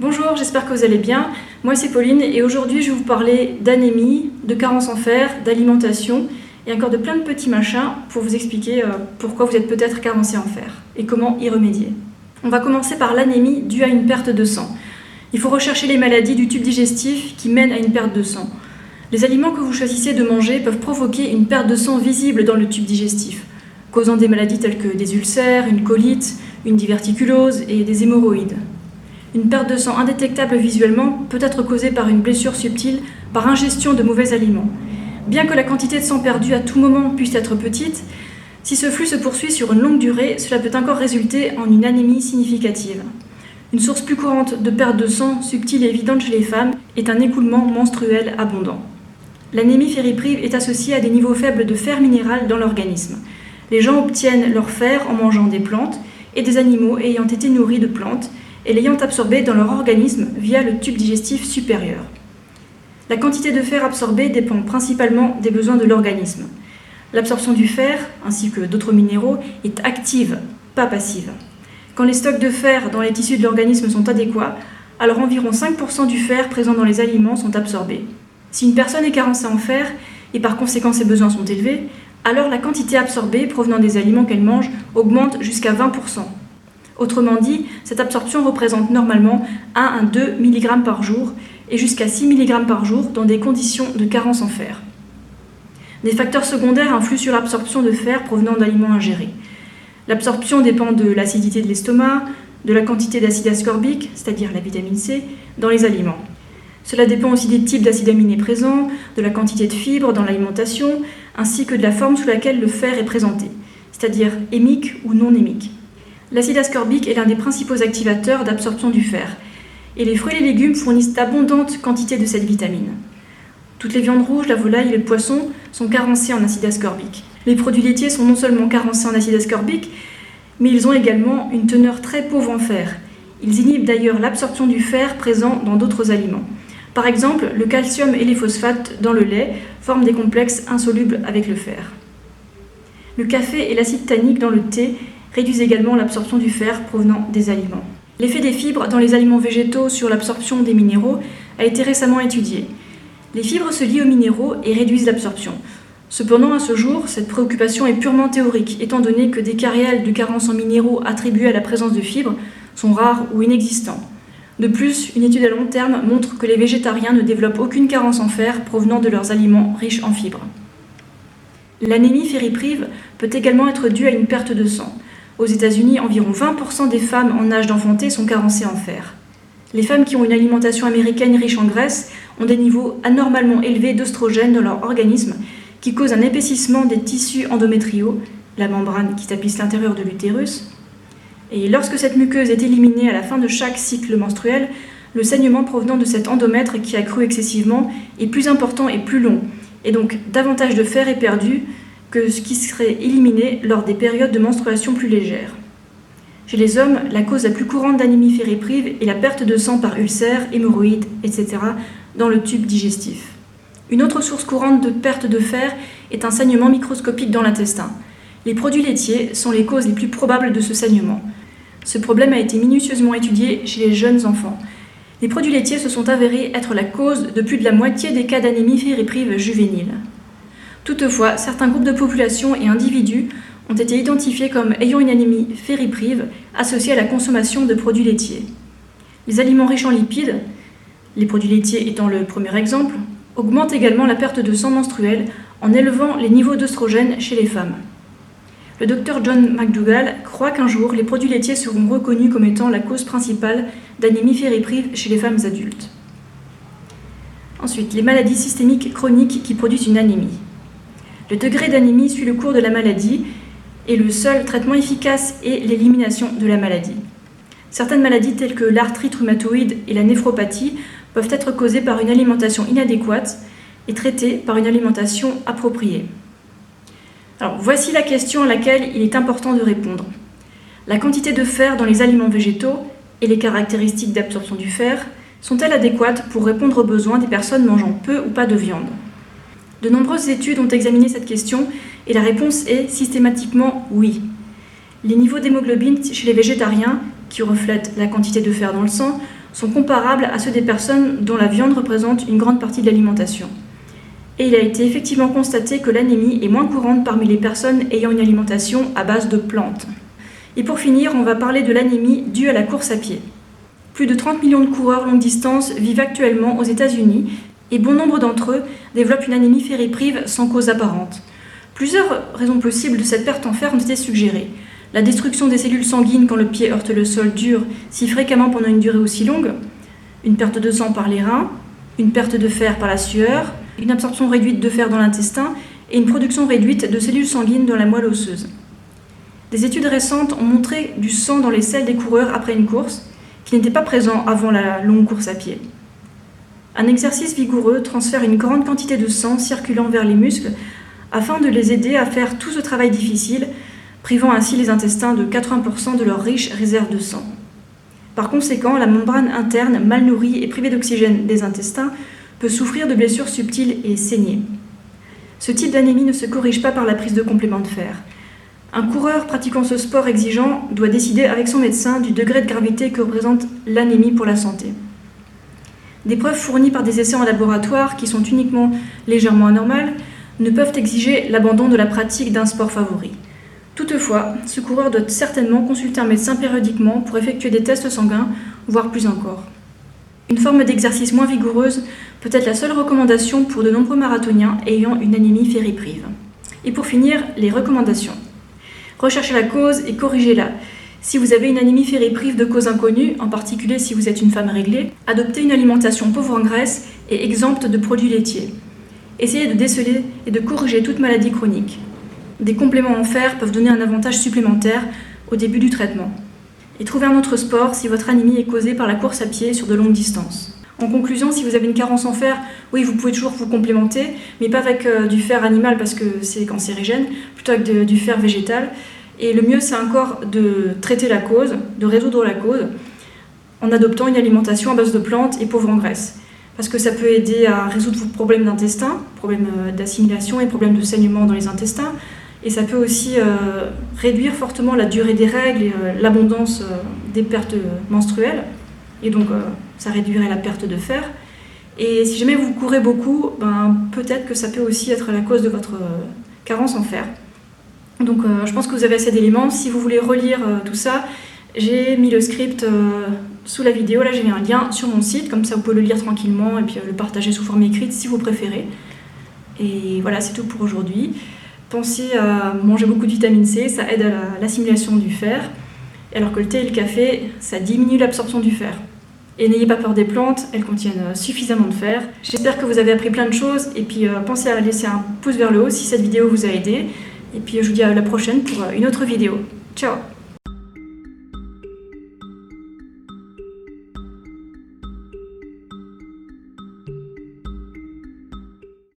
Bonjour, j'espère que vous allez bien. Moi c'est Pauline et aujourd'hui je vais vous parler d'anémie, de carence en fer, d'alimentation et encore de plein de petits machins pour vous expliquer pourquoi vous êtes peut-être carencé en fer et comment y remédier. On va commencer par l'anémie due à une perte de sang. Il faut rechercher les maladies du tube digestif qui mènent à une perte de sang. Les aliments que vous choisissez de manger peuvent provoquer une perte de sang visible dans le tube digestif, causant des maladies telles que des ulcères, une colite, une diverticulose et des hémorroïdes. Une perte de sang indétectable visuellement peut être causée par une blessure subtile par ingestion de mauvais aliments. Bien que la quantité de sang perdu à tout moment puisse être petite, si ce flux se poursuit sur une longue durée, cela peut encore résulter en une anémie significative. Une source plus courante de perte de sang, subtile et évidente chez les femmes, est un écoulement menstruel abondant. L'anémie fériprive est associée à des niveaux faibles de fer minéral dans l'organisme. Les gens obtiennent leur fer en mangeant des plantes et des animaux ayant été nourris de plantes et l'ayant absorbé dans leur organisme via le tube digestif supérieur. La quantité de fer absorbée dépend principalement des besoins de l'organisme. L'absorption du fer, ainsi que d'autres minéraux, est active, pas passive. Quand les stocks de fer dans les tissus de l'organisme sont adéquats, alors environ 5% du fer présent dans les aliments sont absorbés. Si une personne est carencée en fer, et par conséquent ses besoins sont élevés, alors la quantité absorbée provenant des aliments qu'elle mange augmente jusqu'à 20%. Autrement dit, cette absorption représente normalement 1 à 2 mg par jour et jusqu'à 6 mg par jour dans des conditions de carence en fer. Des facteurs secondaires influent sur l'absorption de fer provenant d'aliments ingérés. L'absorption dépend de l'acidité de l'estomac, de la quantité d'acide ascorbique, c'est-à-dire la vitamine C, dans les aliments. Cela dépend aussi des types d'acides aminés présents, de la quantité de fibres dans l'alimentation, ainsi que de la forme sous laquelle le fer est présenté, c'est-à-dire hémique ou non hémique. L'acide ascorbique est l'un des principaux activateurs d'absorption du fer, et les fruits et les légumes fournissent d'abondantes quantités de cette vitamine. Toutes les viandes rouges, la volaille et le poisson sont carencés en acide ascorbique. Les produits laitiers sont non seulement carencés en acide ascorbique, mais ils ont également une teneur très pauvre en fer. Ils inhibent d'ailleurs l'absorption du fer présent dans d'autres aliments. Par exemple, le calcium et les phosphates dans le lait forment des complexes insolubles avec le fer. Le café et l'acide tannique dans le thé réduisent également l'absorption du fer provenant des aliments. L'effet des fibres dans les aliments végétaux sur l'absorption des minéraux a été récemment étudié. Les fibres se lient aux minéraux et réduisent l'absorption. Cependant, à ce jour, cette préoccupation est purement théorique, étant donné que des cas réels de carence en minéraux attribués à la présence de fibres sont rares ou inexistants. De plus, une étude à long terme montre que les végétariens ne développent aucune carence en fer provenant de leurs aliments riches en fibres. L'anémie fériprive peut également être due à une perte de sang. Aux États-Unis, environ 20% des femmes en âge d'enfanter sont carencées en fer. Les femmes qui ont une alimentation américaine riche en graisse ont des niveaux anormalement élevés d'œstrogènes dans leur organisme qui causent un épaississement des tissus endométriaux, la membrane qui tapisse l'intérieur de l'utérus. Et lorsque cette muqueuse est éliminée à la fin de chaque cycle menstruel, le saignement provenant de cet endomètre qui a cru excessivement est plus important et plus long, et donc davantage de fer est perdu que ce qui serait éliminé lors des périodes de menstruation plus légères. Chez les hommes, la cause la plus courante d'anémie fériprive est la perte de sang par ulcères, hémorroïdes, etc. dans le tube digestif. Une autre source courante de perte de fer est un saignement microscopique dans l'intestin. Les produits laitiers sont les causes les plus probables de ce saignement. Ce problème a été minutieusement étudié chez les jeunes enfants. Les produits laitiers se sont avérés être la cause de plus de la moitié des cas d'anémie fériprive juvénile. Toutefois, certains groupes de population et individus ont été identifiés comme ayant une anémie fériprive associée à la consommation de produits laitiers. Les aliments riches en lipides, les produits laitiers étant le premier exemple, augmentent également la perte de sang menstruel en élevant les niveaux d'œstrogènes chez les femmes. Le docteur John McDougall croit qu'un jour, les produits laitiers seront reconnus comme étant la cause principale d'anémie fériprive chez les femmes adultes. Ensuite, les maladies systémiques chroniques qui produisent une anémie. Le degré d'anémie suit le cours de la maladie et le seul traitement efficace est l'élimination de la maladie. Certaines maladies telles que l'arthrite rhumatoïde et la néphropathie peuvent être causées par une alimentation inadéquate et traitées par une alimentation appropriée. Alors, voici la question à laquelle il est important de répondre. La quantité de fer dans les aliments végétaux et les caractéristiques d'absorption du fer sont-elles adéquates pour répondre aux besoins des personnes mangeant peu ou pas de viande ? De nombreuses études ont examiné cette question et la réponse est systématiquement oui. Les niveaux d'hémoglobine chez les végétariens, qui reflètent la quantité de fer dans le sang, sont comparables à ceux des personnes dont la viande représente une grande partie de l'alimentation. Et il a été effectivement constaté que l'anémie est moins courante parmi les personnes ayant une alimentation à base de plantes. Et pour finir, on va parler de l'anémie due à la course à pied. Plus de 30 millions de coureurs longue distance vivent actuellement aux États-Unis et bon nombre d'entre eux développent une anémie fériprive sans cause apparente. Plusieurs raisons possibles de cette perte en fer ont été suggérées. La destruction des cellules sanguines quand le pied heurte le sol dur si fréquemment pendant une durée aussi longue, une perte de sang par les reins, une perte de fer par la sueur, une absorption réduite de fer dans l'intestin et une production réduite de cellules sanguines dans la moelle osseuse. Des études récentes ont montré du sang dans les selles des coureurs après une course qui n'était pas présent avant la longue course à pied. Un exercice vigoureux transfère une grande quantité de sang circulant vers les muscles afin de les aider à faire tout ce travail difficile, privant ainsi les intestins de 80% de leur riche réserve de sang. Par conséquent, la membrane interne, mal nourrie et privée d'oxygène des intestins, peut souffrir de blessures subtiles et saigner. Ce type d'anémie ne se corrige pas par la prise de compléments de fer. Un coureur pratiquant ce sport exigeant doit décider avec son médecin du degré de gravité que représente l'anémie pour la santé. Des preuves fournies par des essais en laboratoire, qui sont uniquement légèrement anormales, ne peuvent exiger l'abandon de la pratique d'un sport favori. Toutefois, ce coureur doit certainement consulter un médecin périodiquement pour effectuer des tests sanguins, voire plus encore. Une forme d'exercice moins vigoureuse peut être la seule recommandation pour de nombreux marathoniens ayant une anémie fériprive. Et pour finir, les recommandations. Recherchez la cause et corrigez-la. Si vous avez une anémie fériprive de cause inconnue, en particulier si vous êtes une femme réglée, adoptez une alimentation pauvre en graisse et exempte de produits laitiers. Essayez de déceler et de corriger toute maladie chronique. Des compléments en fer peuvent donner un avantage supplémentaire au début du traitement. Et trouvez un autre sport si votre anémie est causée par la course à pied sur de longues distances. En conclusion, si vous avez une carence en fer, oui, vous pouvez toujours vous complémenter, mais pas avec du fer animal parce que c'est cancérigène, plutôt avec du fer végétal. Et le mieux, c'est encore de traiter la cause, de résoudre la cause, en adoptant une alimentation à base de plantes et pauvre en graisse. Parce que ça peut aider à résoudre vos problèmes d'intestin, problèmes d'assimilation et problèmes de saignement dans les intestins. Et ça peut aussi réduire fortement la durée des règles et l'abondance des pertes menstruelles. Et donc, ça réduirait la perte de fer. Et si jamais vous courez beaucoup, peut-être que ça peut aussi être la cause de votre carence en fer. Donc, je pense que vous avez assez d'éléments. Si vous voulez relire tout ça, j'ai mis le script sous la vidéo. Là, j'ai mis un lien sur mon site. Comme ça, vous pouvez le lire tranquillement et puis le partager sous forme écrite si vous préférez. Et voilà, c'est tout pour aujourd'hui. Pensez à manger beaucoup de vitamine C, ça aide à l'assimilation du fer, alors que le thé et le café, ça diminue l'absorption du fer. Et n'ayez pas peur des plantes, elles contiennent suffisamment de fer. J'espère que vous avez appris plein de choses, et puis pensez à laisser un pouce vers le haut si cette vidéo vous a aidé. Et puis je vous dis à la prochaine pour une autre vidéo. Ciao!